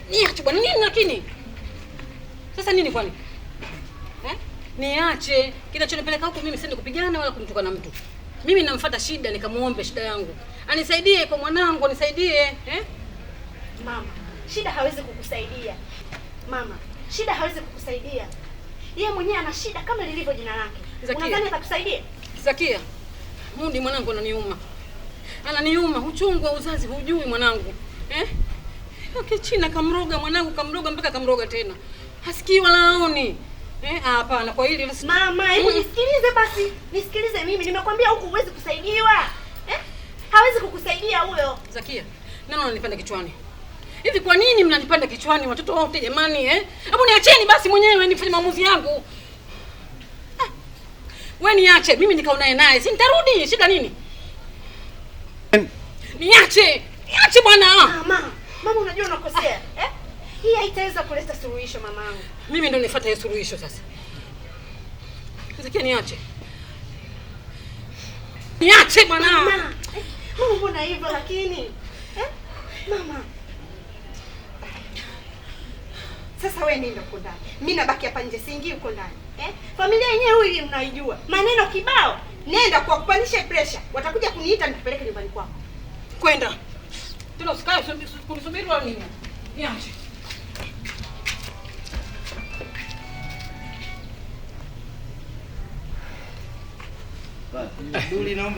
Niache bwana, nini lakini? Sasa nini kwani? Niache. Kinachonipeleka huko mimi siendi kupigana wala kumtukana mtu. Mimi namfuata shida, nikamuombe shida yangu. Anisaidie kwa mwanangu, anisaidie, Mama, shida hawezi kukusaidia. Mama, shida hawezi kukusaidia. Yeye mwenyewe ana shida kama lilivyo jina lake. Unadhani atakusaidia? Zakia, Mudi mwanangu ananiuma. Ananiuma, uchungu wa uzazi hujui mwanangu. China kamroga mwanangu, kamroga mpaka kamroga tena. Hasikii wala haoni. Hapana kwa hili mama, hebu nisikilize basi. Nisikilize mimi, nimekwambia huku huwezi kusaidiwa. Hawezi kukusaidia huyo. Zakia, nani ananipanda kichwani? Hivi kwa nini mnanipanda kichwani watoto wote jamani Hebu niacheni basi mwenyewe nifanye maamuzi yangu. Wewe niache, mimi nikaonae naye. Si nitarudi, shida nini? Niache. Niache bwana. Mama unajua unakosea. Hii haitaweza kuleta suluhisho mamangu. Mimi ndio nifuata hiyo suluhisho sasa. Zakia niache. Niache bwana. Mama mbona hivyo lakini? Mama. Sasa wewe nenda huko ndani. Mimi nabaki hapa nje, siingii huko ndani. Familia yenyewe hii mnaijua. Maneno kibao. Nenda kwa kupandisha pressure. Watakuja kuniita nikupeleke nyumbani kwako. Kwenda. Tena usikae kunisubiri wala nini. Niache. Duli naomba